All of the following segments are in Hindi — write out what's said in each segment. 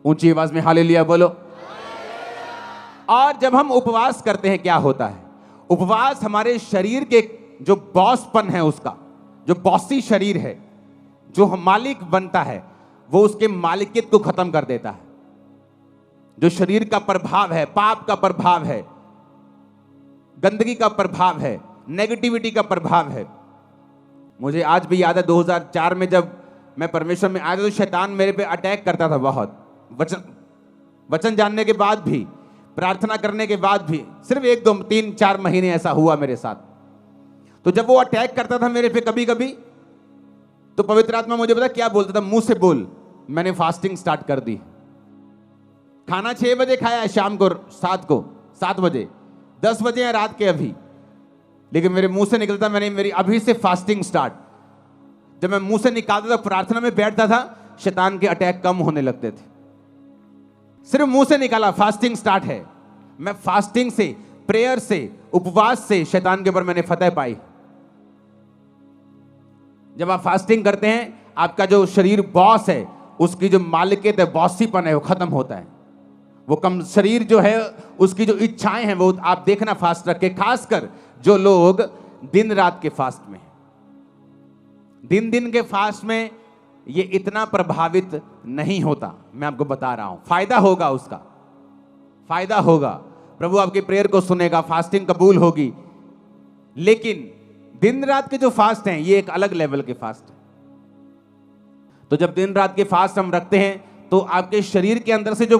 ऊंची आवाज में हालेलुया बोलो। और जब हम उपवास करते हैं क्या होता है? उपवास हमारे शरीर के जो बॉसपन है, उसका जो बॉसी शरीर है, जो मालिक बनता है, वो उसके मालिकियत को खत्म कर देता है। जो शरीर का प्रभाव है, पाप का प्रभाव है, गंदगी का प्रभाव है, नेगेटिविटी का प्रभाव है। मुझे आज भी याद है 2004 में जब मैं परमेश्वर में आया था तो शैतान मेरे पे अटैक करता था बहुत। वचन जानने के बाद भी, प्रार्थना करने के बाद भी, सिर्फ 1 2 3 4 महीने ऐसा हुआ मेरे साथ। तो जब वो अटैक करता था मेरे पे कभी कभी, तो पवित्र आत्मा मुझे पता क्या बोलता था, मुंह से बोल। मैंने फास्टिंग स्टार्ट कर दी। खाना 6 बजे खाया है, शाम को 7 बजे, 10 बजे है रात के अभी, लेकिन मेरे मुंह से निकलता, मैंने मेरी अभी से फास्टिंग स्टार्ट। जब मैं मुंह से निकालता था, प्रार्थना में बैठता था, शैतान के अटैक कम होने लगते थे। सिर्फ मुंह से निकाला, फास्टिंग स्टार्ट है। मैं फास्टिंग से, प्रेयर से, उपवास से शैतान के ऊपर मैंने फतह पाई। जब आप फास्टिंग करते हैं, आपका जो शरीर बॉस है, उसकी जो मालिकियत है, बॉसीपन है, वो खत्म होता है। वो कम शरीर जो है, उसकी जो इच्छाएं हैं, वो आप देखना फास्ट रख के, खासकर जो लोग दिन रात के फास्ट में, दिन के फास्ट में ये इतना प्रभावित नहीं होता। मैं आपको बता रहा हूं, फायदा होगा, उसका फायदा होगा। प्रभु आपकी प्रेयर को सुनेगा, फास्टिंग कबूल होगी। लेकिन दिन रात के जो फास्ट हैं, ये एक अलग लेवल के फास्ट है। तो जब दिन रात के फास्ट हम रखते हैं, तो आपके शरीर के अंदर से जो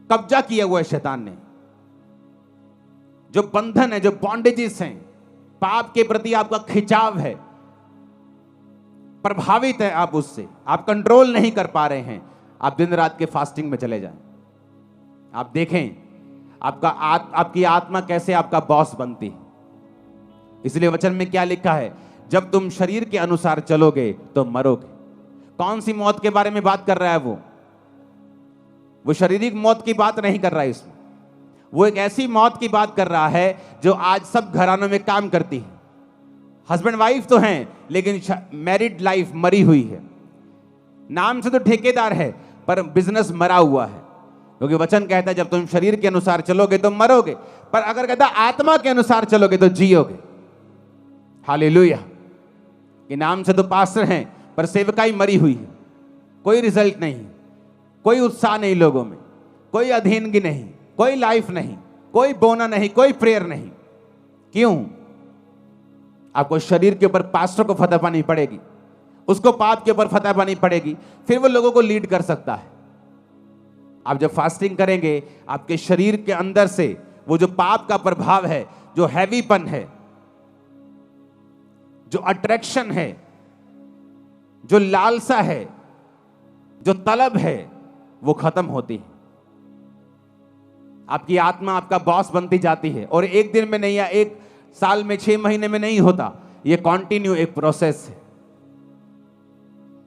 कब्जा किया हुआ है शैतान ने, जो बंधन है, जो बॉन्डेजेस हैं, पाप के प्रति आपका खिंचाव है, प्रभावित है आप उससे, आप कंट्रोल नहीं कर पा रहे हैं, आप दिन रात के फास्टिंग में चले जाएं। आप देखें आपकी आत्मा कैसे आपका बॉस बनती है। इसलिए वचन में क्या लिखा है, जब तुम शरीर के अनुसार चलोगे तो मरोगे। कौन सी मौत के बारे में बात कर रहा है? वो शारीरिक मौत की बात नहीं कर रहा है इसमें। वो एक ऐसी मौत की बात कर रहा है जो आज सब घरानों में काम करती है। हस्बैंड वाइफ तो हैं, लेकिन मैरिड लाइफ मरी हुई है। नाम से तो ठेकेदार है, पर बिजनेस मरा हुआ है। क्योंकि वचन कहता है जब तुम शरीर के अनुसार चलोगे तो मरोगे, पर अगर कहता आत्मा के अनुसार चलोगे तो जियोगे। हालेलुया। कि नाम से तो पास्टर हैं, पर सेवकाई मरी हुई है। कोई रिजल्ट नहीं, कोई उत्साह नहीं लोगों में, कोई अधीनगी नहीं, कोई लाइफ नहीं, कोई बोना नहीं, कोई प्रेयर नहीं। क्यों? आपको शरीर के ऊपर पास्टर को फतह पानी पड़ेगी, उसको पाप के ऊपर फतह पानी पड़ेगी, फिर वो लोगों को लीड कर सकता है। आप जब फास्टिंग करेंगे, आपके शरीर के अंदर से वो जो पाप का प्रभाव है, जो हैवीपन है, जो अट्रैक्शन है, जो लालसा है, जो तलब है, वो खत्म होती है। आपकी आत्मा आपका बॉस बनती जाती है। और एक दिन में नहीं, या 1 साल में, 6 महीने में नहीं होता। ये कॉन्टिन्यू एक प्रोसेस है।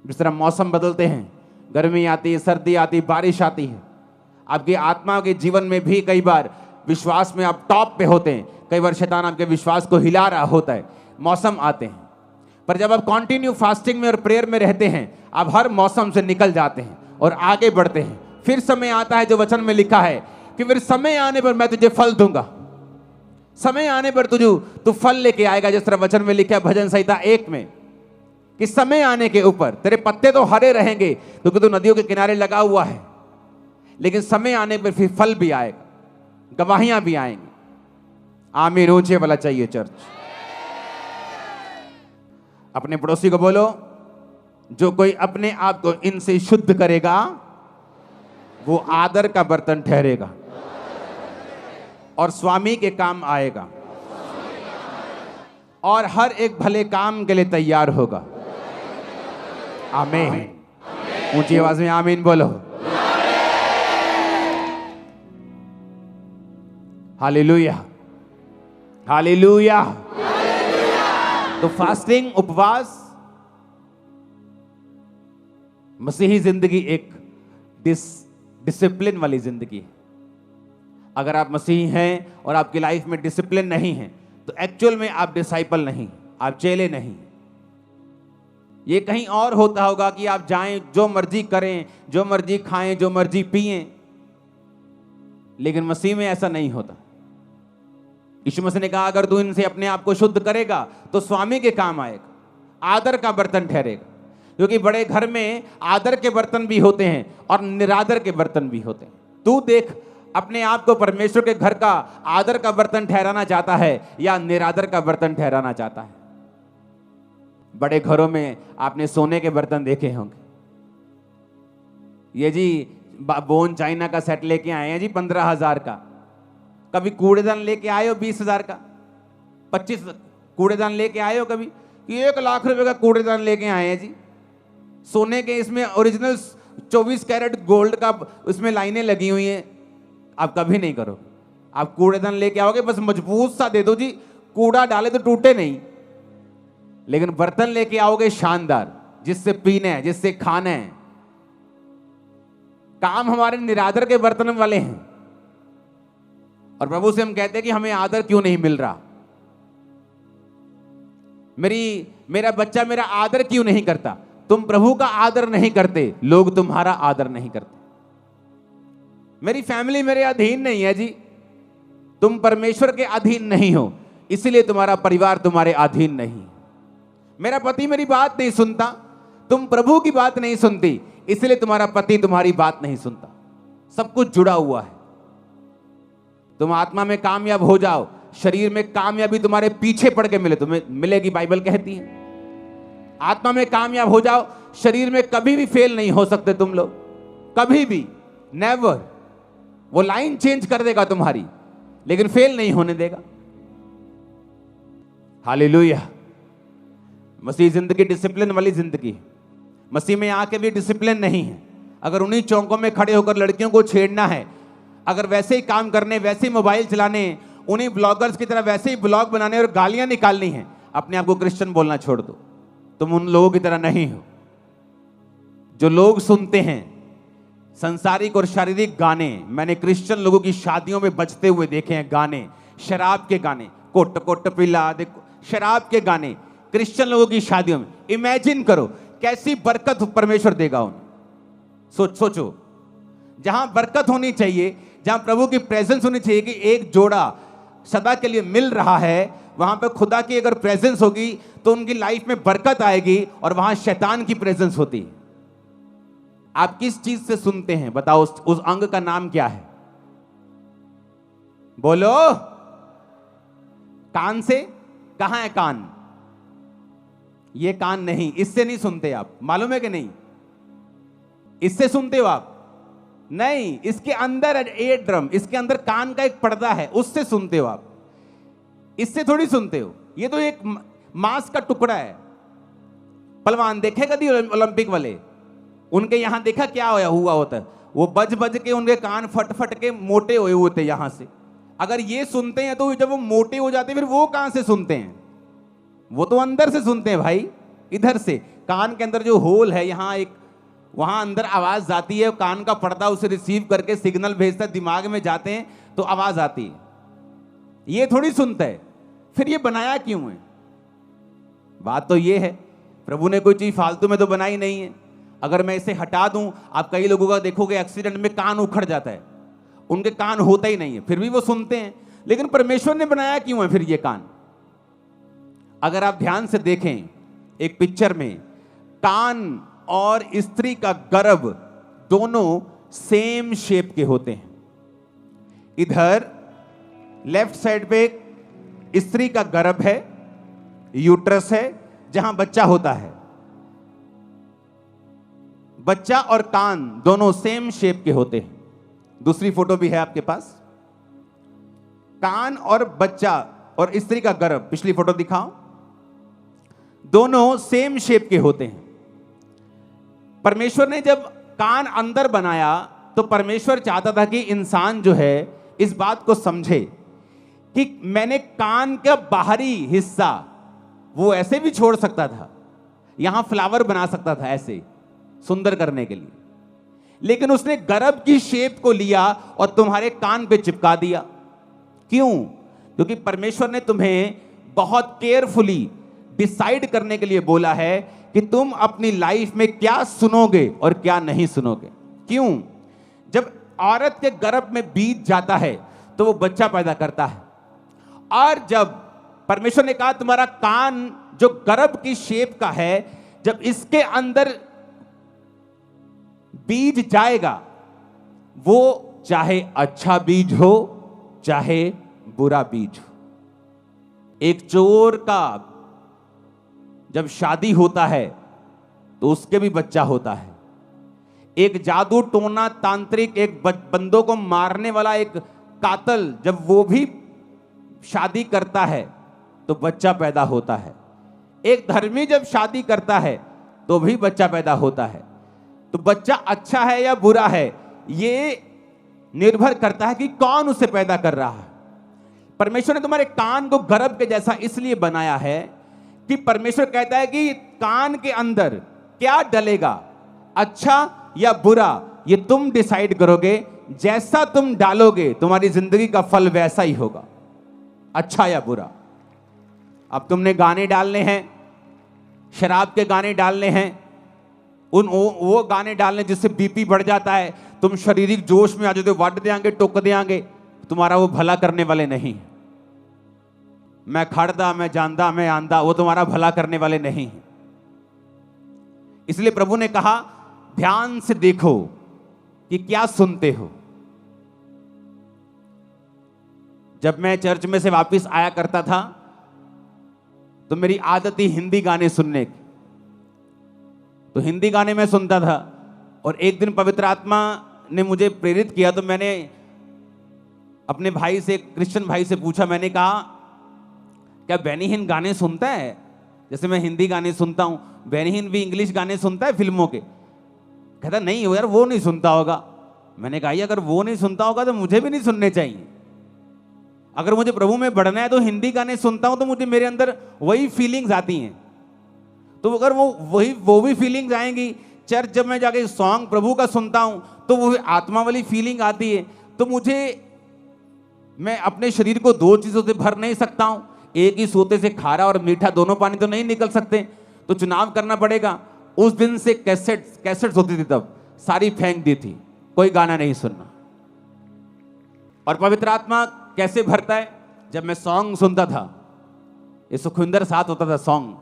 जिस तरह मौसम बदलते हैं, गर्मी आती है, सर्दी आती है, बारिश आती है, आपकी आत्मा के जीवन में भी कई बार विश्वास में आप टॉप पे होते हैं, कई बार शैतान आपके विश्वास को हिला रहा होता है, मौसम आते हैं। पर जब आप कॉन्टिन्यू फास्टिंग में और प्रेयर में रहते हैं, आप हर मौसम से निकल जाते हैं और आगे बढ़ते हैं। फिर समय आता है जो वचन में लिखा है कि फिर समय आने पर मैं तुझे फल दूंगा। समय आने पर तू फल लेके आएगा। जिस तरह वचन में लिखा है भजन संहिता 1 में कि समय आने के ऊपर तेरे पत्ते तो हरे रहेंगे क्योंकि तू नदियों के किनारे लगा हुआ है, लेकिन समय आने पर फिर फल भी आएगा, गवाहियां भी आएंगी। आमीन। ऊंचे वाला चाहिए चर्च। अपने पड़ोसी को बोलो, जो कोई अपने आप को इनसे शुद्ध करेगा वो आदर का बर्तन ठहरेगा और स्वामी के काम आएगा और हर एक भले काम के लिए तैयार होगा। आमीन। ऊंची आवाज में आमीन बोलो। Hallelujah, hallelujah. तो फास्टिंग, उपवास, मसीही जिंदगी एक डिसिप्लिन वाली जिंदगी है। अगर आप मसीही हैं और आपकी लाइफ में डिसिप्लिन नहीं है तो एक्चुअल में आप डिसाइपल नहीं, आप चेले नहीं। ये कहीं और होता होगा कि आप जाएं, जो मर्जी करें, जो मर्जी खाएं, जो मर्जी पिएं, लेकिन मसीह में ऐसा नहीं होता। यीशु मसीह ने कहा अगर तू इनसे अपने आप को शुद्ध करेगा तो स्वामी के काम आएगा, आदर का बर्तन ठहरेगा। क्योंकि बड़े घर में आदर के बर्तन भी होते हैं और निरादर के बर्तन भी होते हैं। तू देख अपने आप को परमेश्वर के घर का आदर का बर्तन ठहराना चाहता है या निरादर का बर्तन ठहराना चाहता है। बड़े घरों में आपने सोने के बर्तन देखे होंगे, ये जी बोन चाइना का सेट लेके आए हैं जी 15,000 का। कभी कूड़ेदान लेके आए हो 20,000 का, 25 कूड़ेदान लेके आए हो कभी? 1 लाख रुपए का कूड़ेदान लेके आए हैं जी, सोने के, इसमें ओरिजिनल 24 कैरेट गोल्ड का उसमें लाइनें लगी हुई हैं। आप कभी नहीं करो। आप कूड़ेदान लेके आओगे बस मजबूत सा दे दो जी, कूड़ा डाले तो टूटे नहीं, लेकिन बर्तन लेके आओगे शानदार, जिससे पीना है, जिससे खाना है। काम हमारे निरादर के बर्तन वाले हैं और प्रभु से हम कहते हैं कि हमें आदर क्यों नहीं मिल रहा, मेरा बच्चा मेरा आदर क्यों नहीं करता। तुम प्रभु का आदर नहीं करते, लोग तुम्हारा आदर नहीं करते। मेरी फैमिली मेरे अधीन नहीं है जी, तुम परमेश्वर के अधीन नहीं हो, इसलिए तुम्हारा परिवार तुम्हारे अधीन नहीं। मेरा पति मेरी बात नहीं सुनता, तुम प्रभु की बात नहीं सुनती, इसलिए तुम्हारा पति तुम्हारी बात नहीं सुनता। सब कुछ जुड़ा हुआ है। तुम आत्मा में कामयाब हो जाओ, शरीर में कामयाबी तुम्हारे पीछे पड़ के मिले, तुम्हें मिलेगी, बाइबल कहती है। आत्मा में कामयाब हो जाओ, शरीर में कभी भी फेल नहीं हो सकते तुम लोग, कभी भी, नेवर। वो लाइन चेंज कर देगा तुम्हारी, लेकिन फेल नहीं होने देगा। हालेलुया। मसीह जिंदगी डिसिप्लिन वाली जिंदगी है। मसीह में आके भी डिसिप्लिन नहीं है। अगर उन्हीं चौकों में खड़े होकर लड़कियों को छेड़ना है, अगर वैसे ही काम करने, वैसे ही मोबाइल चलाने, उन्हीं ब्लॉगर्स की तरह वैसे ही ब्लॉग बनाने और गालियां निकालनी है, अपने आप को क्रिश्चियन बोलना छोड़ दो। तुम उन लोगों की तरह नहीं हो जो लोग सुनते हैं संसारिक और शारीरिक गाने। मैंने क्रिश्चियन लोगों की शादियों में बजते हुए देखे हैं गाने, शराब के गाने, कोट कोट पिला देखो, शराब के गाने क्रिश्चियन लोगों की शादियों में। इमेजिन करो कैसी बरकत परमेश्वर देगा उन्हें। सोचो, जहां बरकत होनी चाहिए, जहां प्रभु की प्रेजेंस होनी चाहिए कि एक जोड़ा सदा के लिए मिल रहा है, वहां पे खुदा की अगर प्रेजेंस होगी तो उनकी लाइफ में बरकत आएगी और वहां शैतान की प्रेजेंस होती है। आप किस चीज से सुनते हैं बताओ? उस अंग का नाम क्या है? बोलो। कान से? कहां है कान? ये कान नहीं, इससे नहीं सुनते आप, मालूम है कि नहीं? इससे सुनते हो आप? नहीं, इसके अंदर एयर ड्रम, इसके अंदर कान का एक पर्दा है, उससे सुनते हो आप, इससे थोड़ी सुनते हो। ये तो एक मांस का टुकड़ा है। पहलवान देखे कभी ओलंपिक वाले? उनके यहां देखा क्या हुआ होता है? वो बज बज के उनके कान फट फट के मोटे हुए होते यहां से। अगर ये सुनते हैं तो जब वो मोटे हो जाते हैं फिर वो कहां से सुनते हैं? वो तो अंदर से सुनते हैं भाई, इधर से। कान के अंदर जो होल है, यहां एक, वहां अंदर आवाज जाती है, कान का पर्दा उसे रिसीव करके सिग्नल भेजता है, दिमाग में जाते हैं तो आवाज आती है। ये थोड़ी सुनता है। फिर ये बनाया क्यों है? बात तो ये है, प्रभु ने कोई चीज फालतू में तो बनाई नहीं है। अगर मैं इसे हटा दूं, आप कई लोगों का देखोगे एक्सीडेंट में कान उखड़ जाता है, उनके कान होता ही नहीं है, फिर भी वो सुनते हैं। लेकिन परमेश्वर ने बनाया क्यों है फिर ये कान? अगर आप ध्यान से देखें एक पिक्चर में, कान और स्त्री का गर्भ दोनों सेम शेप के होते हैं। इधर लेफ्ट साइड पे स्त्री का गर्भ है, यूट्रस है, जहां बच्चा होता है। बच्चा और कान दोनों सेम शेप के होते हैं। दूसरी फोटो भी है आपके पास। कान और बच्चा और स्त्री का गर्भ, पिछली फोटो दिखाओ, दोनों सेम शेप के होते हैं। परमेश्वर ने जब कान अंदर बनाया तो परमेश्वर चाहता था कि इंसान जो है इस बात को समझे कि मैंने कान का बाहरी हिस्सा वो ऐसे भी छोड़ सकता था, यहां फ्लावर बना सकता था ऐसे सुंदर करने के लिए, लेकिन उसने गर्भ की शेप को लिया और तुम्हारे कान पे चिपका दिया। क्यों? क्योंकि परमेश्वर ने तुम्हें बहुत केयरफुली डिसाइड करने के लिए बोला है कि कि तुम अपनी लाइफ में क्या सुनोगे और क्या नहीं सुनोगे। क्यों? जब औरत के गर्भ में बीज जाता है तो वो बच्चा पैदा करता है, और जब परमेश्वर ने कहा तुम्हारा कान जो गर्भ की शेप का है, जब इसके अंदर बीज जाएगा, वो चाहे अच्छा बीज हो चाहे बुरा बीज हो। एक चोर का जब शादी होता है तो उसके भी बच्चा होता है। एक जादू टोना तांत्रिक, एक बंदों को मारने वाला एक कातल, जब वो भी शादी करता है तो बच्चा पैदा होता है। एक धर्मी जब शादी करता है तो भी बच्चा पैदा होता है। तो बच्चा अच्छा है या बुरा है, ये निर्भर करता है कि कौन उसे पैदा कर रहा है। परमेश्वर ने तुम्हारे कान को गर्भ के जैसा इसलिए बनाया है कि परमेश्वर कहता है कि कान के अंदर क्या डलेगा, अच्छा या बुरा, ये तुम डिसाइड करोगे। जैसा तुम डालोगे तुम्हारी जिंदगी का फल वैसा ही होगा, अच्छा या बुरा। अब तुमने गाने डालने हैं, शराब के गाने डालने हैं, वो गाने डालने जिससे बीपी बढ़ जाता है, तुम शारीरिक जोश में आ जाते हो, वट देंगे टोक देंगे, तुम्हारा वो भला करने वाले नहीं। मैं खड़दा, मैं जानदा, मैं आंदा, वो तुम्हारा भला करने वाले नहीं है। इसलिए प्रभु ने कहा ध्यान से देखो कि क्या सुनते हो। जब मैं चर्च में से वापस आया करता था तो मेरी आदत थी हिंदी गाने सुनने की, तो हिंदी गाने में सुनता था। और एक दिन पवित्र आत्मा ने मुझे प्रेरित किया, तो मैंने अपने भाई से, क्रिश्चियन भाई से पूछा, मैंने कहा क्या बेनीहीन गाने सुनता है? जैसे मैं हिंदी गाने सुनता हूं, बेनीहीन भी इंग्लिश गाने सुनता है फिल्मों के? कहता नहीं यार, वो नहीं सुनता होगा। मैंने कहा अगर वो नहीं सुनता होगा तो मुझे भी नहीं सुनने चाहिए। अगर मुझे प्रभु में बढ़ना है तो हिंदी गाने सुनता हूं तो मुझे मेरे अंदर वही फीलिंग्स आती हैं। तो अगर वो भी फीलिंग्स आएंगी, चर्च जब मैं जाके सॉन्ग प्रभु का सुनता हूं तो वो आत्मा वाली फीलिंग आती है। तो मैं अपने शरीर को दो चीजों से भर नहीं सकता हूं, एक ही सोते से खारा और मीठा दोनों पानी तो नहीं निकल सकते, तो चुनाव करना पड़ेगा। उस दिन से कैसेट्स होती थी, तब सारी फेंक दी थी, कोई गाना नहीं सुनना। और पवित्र आत्मा कैसे भरता है? जब मैं सॉन्ग सुनता था, ये सुखविंदर साथ होता था सॉन्ग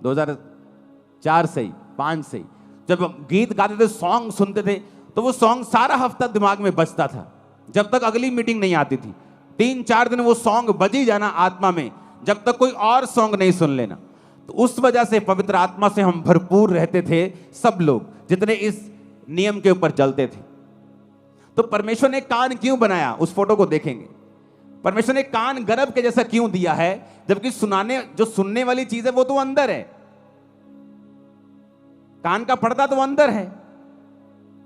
2004 से 5 से, जब गीत गाते थे, सॉन्ग सुनते थे, तो वो सॉन्ग सारा हफ्ता दिमाग में बजता था जब तक अगली मीटिंग नहीं आती थी। 3-4 दिन वो सॉन्ग बजी जाना आत्मा में, जब तक कोई और सॉन्ग नहीं सुन लेना। तो उस वजह से पवित्र आत्मा से हम भरपूर रहते थे, सब लोग जितने इस नियम के ऊपर चलते थे। तो परमेश्वर ने कान क्यों बनाया, उस फोटो को देखेंगे। परमेश्वर ने कान गर्भ के जैसा क्यों दिया है, जबकि जो सुनने वाली चीज है वो तो अंदर है, कान का पर्दा तो अंदर है।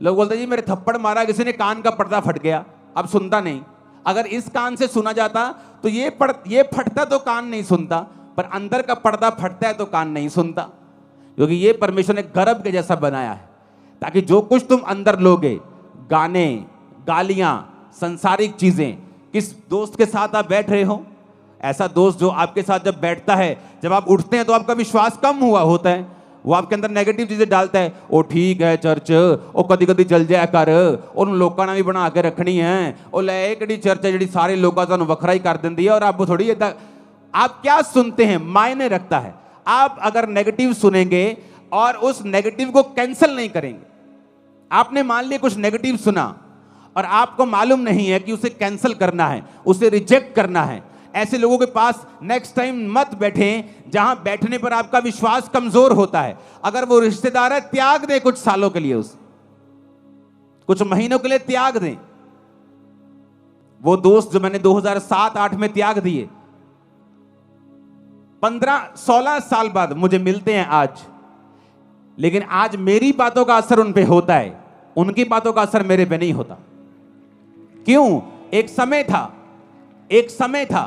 लोग बोलते जी मेरे थप्पड़ मारा किसी ने, कान का पर्दा फट गया, अब सुनता नहीं। अगर इस कान से सुना जाता तो ये फटता तो कान नहीं सुनता, पर अंदर का पर्दा फटता है तो कान नहीं सुनता, क्योंकि ये परमेश्वर ने गर्भ के जैसा बनाया है, ताकि जो कुछ तुम अंदर लोगे, गाने, गालियां, सांसारिक चीजें, किस दोस्त के साथ आप बैठ रहे हो, ऐसा दोस्त जो आपके साथ जब बैठता है, जब आप उठते हैं तो आपका विश्वास कम हुआ होता है, वो आपके अंदर नेगेटिव चीजें डालता है। ओ ठीक है चर्च, ओ कदी कदी चल जाया कर, उन लोगों ने भी बना के रखनी है, ओ ले एक चर्च है जी सारे लोगों का वखरा ही कर देती है, और आप थोड़ी आप क्या सुनते हैं मायने रखता है। आप अगर नेगेटिव सुनेंगे और उस नेगेटिव को कैंसिल नहीं करेंगे, आपने मान लिया कुछ नेगेटिव सुना और आपको मालूम नहीं है कि उसे कैंसिल करना है, उसे रिजेक्ट करना है, ऐसे लोगों के पास नेक्स्ट टाइम मत बैठें जहां बैठने पर आपका विश्वास कमजोर होता है। अगर वो रिश्तेदार है, त्याग दें कुछ सालों के लिए, उसे कुछ महीनों के लिए त्याग दें। वो दोस्त जो मैंने 2007-8 में त्याग दिए, 15-16 साल बाद मुझे मिलते हैं आज, लेकिन आज मेरी बातों का असर उन पे होता है, उनकी बातों का असर मेरे पे नहीं होता। क्यों? एक समय था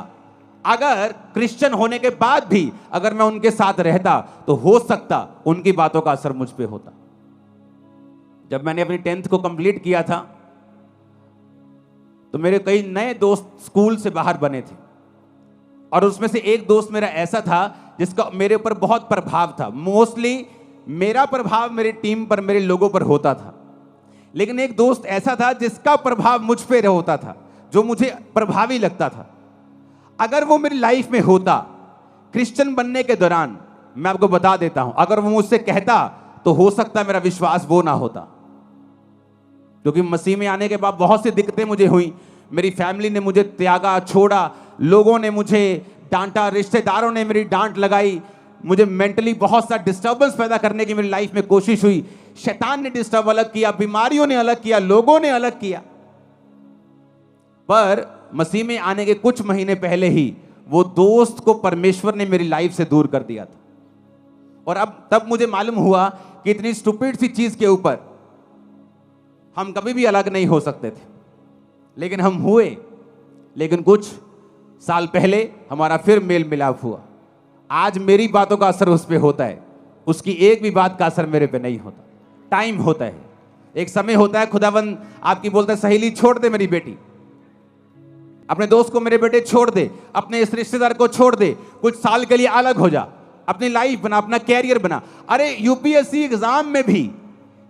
अगर क्रिश्चियन होने के बाद भी अगर मैं उनके साथ रहता तो हो सकता उनकी बातों का असर मुझ पे होता। जब मैंने अपनी 10th को कंप्लीट किया था तो मेरे कई नए दोस्त स्कूल से बाहर बने थे, और उसमें से एक दोस्त मेरा ऐसा था जिसका मेरे ऊपर बहुत प्रभाव था। मोस्टली मेरा प्रभाव मेरी टीम पर, मेरे लोगों पर होता था, लेकिन एक दोस्त ऐसा था जिसका प्रभाव मुझ पे होता था, जो मुझे प्रभावी लगता था। अगर वो मेरी लाइफ में होता क्रिश्चियन बनने के दौरान, मैं आपको बता देता हूं, अगर वो मुझसे कहता तो हो सकता मेरा विश्वास वो ना होता, क्योंकि मसीह में आने के बाद बहुत सी दिक्कतें मुझे हुई। मेरी फैमिली ने मुझे त्यागा, छोड़ा, लोगों ने मुझे डांटा, रिश्तेदारों ने मेरी डांट लगाई, मुझे मेंटली बहुत सा डिस्टर्बेंस पैदा करने की मेरी लाइफ में कोशिश हुई। शैतान ने डिस्टर्ब अलग किया, बीमारियों ने अलग किया, लोगों ने अलग किया। पर मसीह में आने के कुछ महीने पहले ही वो दोस्त को परमेश्वर ने मेरी लाइफ से दूर कर दिया था। और अब तब मुझे मालूम हुआ कि इतनी स्टूपिड सी चीज के ऊपर हम कभी भी अलग नहीं हो सकते थे, लेकिन हम हुए। लेकिन कुछ साल पहले हमारा फिर मेल मिलाप हुआ। आज मेरी बातों का असर उस पर होता है, उसकी एक भी बात का असर मेरे पे नहीं होता। टाइम होता है, एक समय होता है, खुदावंद आपकी बोलता है सहेली छोड़ दे मेरी बेटी, अपने दोस्त को मेरे बेटे छोड़ दे, अपने इस रिश्तेदार को छोड़ दे, कुछ साल के लिए अलग हो जा, अपनी लाइफ बना, अपना कैरियर बना। अरे यूपीएससी एग्जाम में भी,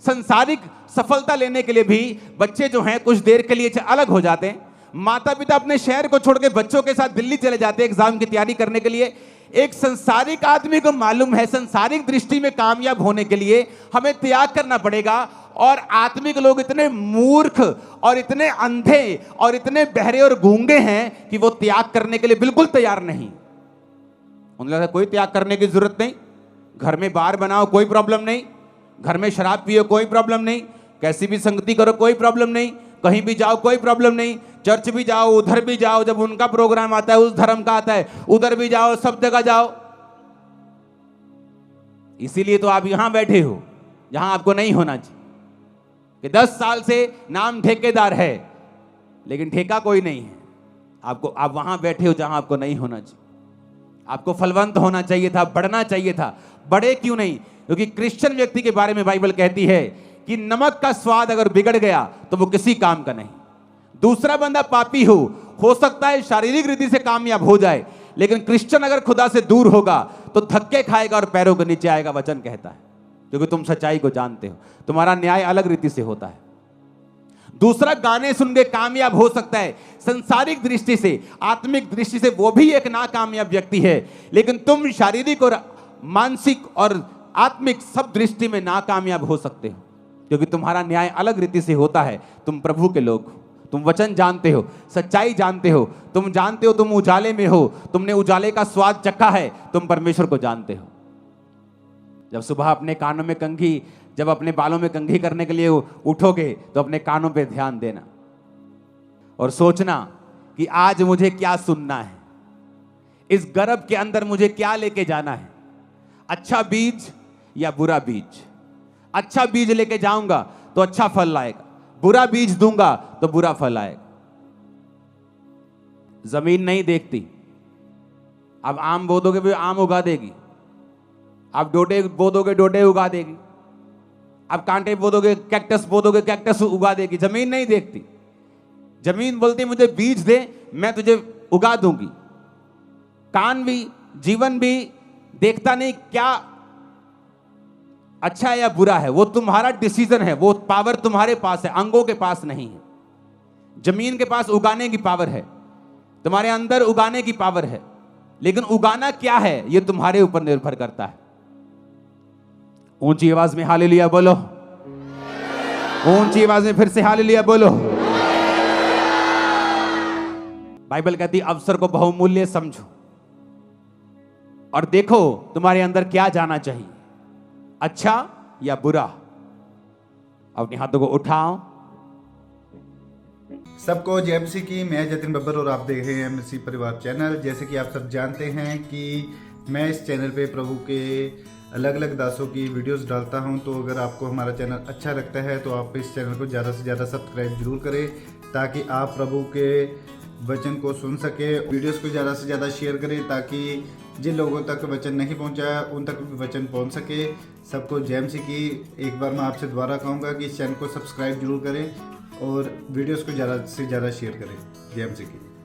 संसारिक सफलता लेने के लिए भी बच्चे जो हैं कुछ देर के लिए अलग हो जाते हैं। माता पिता अपने शहर को छोड़ के बच्चों के साथ दिल्ली चले जाते हैं एग्जाम की तैयारी करने के लिए। एक संसारिक आदमी को मालूम है संसारिक दृष्टि में कामयाब होने के लिए हमें त्याग करना पड़ेगा, और आत्मिक लोग इतने मूर्ख और इतने अंधे और इतने बहरे और गूंगे हैं कि वो त्याग करने के लिए बिल्कुल तैयार नहीं। उन्हें लगता है कोई त्याग करने की जरूरत नहीं, घर में बार बनाओ कोई प्रॉब्लम नहीं, घर में शराब पियो कोई प्रॉब्लम नहीं, कैसी भी संगति करो कोई प्रॉब्लम नहीं, कहीं भी जाओ कोई प्रॉब्लम नहीं, चर्च भी जाओ उधर भी जाओ, जब उनका प्रोग्राम आता है उस धर्म का आता है उधर भी जाओ, सब जगह जाओ। इसीलिए तो आप यहां बैठे हो जहां आपको नहीं होना चाहिए, कि 10 साल से नाम ठेकेदार है लेकिन ठेका कोई नहीं है आपको। आप वहां बैठे हो जहां आपको नहीं होना चाहिए। आपको फलवंत होना चाहिए था, बढ़ना चाहिए था। बढ़े क्यों नहीं? क्योंकि क्रिश्चियन व्यक्ति के बारे में बाइबल कहती है कि नमक का स्वाद अगर बिगड़ गया तो वो किसी काम का नहीं। दूसरा बंदा पापी हो सकता है शारीरिक रीति से कामयाब हो जाए, लेकिन क्रिश्चियन अगर खुदा से दूर होगा तो धक्के खाएगा और पैरों के नीचे आएगा, वचन कहता है, क्योंकि तुम सच्चाई को जानते हो। तुम्हारा न्याय अलग रीति से होता है। दूसरा गाने सुन के कामयाब हो सकता है, संसारिक दृष्टि से, आत्मिक दृष्टि से वो भी एक नाकामयाब व्यक्ति है, लेकिन तुम शारीरिक और मानसिक और आत्मिक सब दृष्टि में नाकामयाब हो सकते हो, क्योंकि तुम्हारा न्याय अलग रीति से होता है। तुम प्रभु के लोग हो, तुम वचन जानते हो, सच्चाई जानते हो, तुम जानते हो तुम उजाले में हो, तुमने उजाले का स्वाद चखा है, तुम परमेश्वर को जानते हो। जब सुबह अपने कानों में कंघी, जब अपने बालों में कंघी करने के लिए उठोगे तो अपने कानों पे ध्यान देना और सोचना कि आज मुझे क्या सुनना है, इस गर्भ के अंदर मुझे क्या लेके जाना है, अच्छा बीज या बुरा बीज। अच्छा बीज लेके जाऊंगा तो अच्छा फल लाएगा, बुरा बीज दूंगा तो बुरा फल आएगा। जमीन नहीं देखती, अब आम बो दोगे भी आम उगा देगी, आप डोडे बो दोगे डोडे उगा देगी, आप कांटे बो दोगे, कैक्टस बो दोगे, कैक्टस उगा देगी। जमीन नहीं देखती, जमीन बोलती मुझे बीज दे मैं तुझे उगा दूंगी। कान भी, जीवन भी देखता नहीं क्या अच्छा है या बुरा है, वो तुम्हारा डिसीजन है, वो पावर तुम्हारे पास है, अंगों के पास नहीं है। जमीन के पास उगाने की पावर है, तुम्हारे अंदर उगाने की पावर है, लेकिन उगाना क्या है ये तुम्हारे ऊपर निर्भर करता है। ऊंची आवाज में हालेलुया बोलो, ऊंची आवाज में फिर से हालेलुया बोलो। बाइबल कहती अवसर को बहुमूल्य समझो और देखो तुम्हारे अंदर क्या जाना चाहिए, अच्छा या बुरा। अपने हाथों को उठाओ। सबको जय मसीह की। मैं जतिन बब्बर और आप देख रहे हैं मसीह परिवार चैनल। जैसे कि आप सब जानते हैं कि मैं इस चैनल पे प्रभु के अलग अलग दासों की वीडियोस डालता हूं, तो अगर आपको हमारा चैनल अच्छा लगता है तो आप इस चैनल को ज़्यादा से ज़्यादा सब्सक्राइब जरूर करें, ताकि आप प्रभु के वचन को सुन सके। वीडियोस को ज़्यादा से ज़्यादा शेयर करें ताकि जिन लोगों तक वचन नहीं पहुंचा उन तक भी वचन पहुंच सके। सबको जय मसीह की। एक बार मैं आपसे दोबारा कहूँगा कि इस चैनल को सब्सक्राइब जरूर करें और वीडियोस को ज़्यादा से ज़्यादा शेयर करें। जय मसीह की।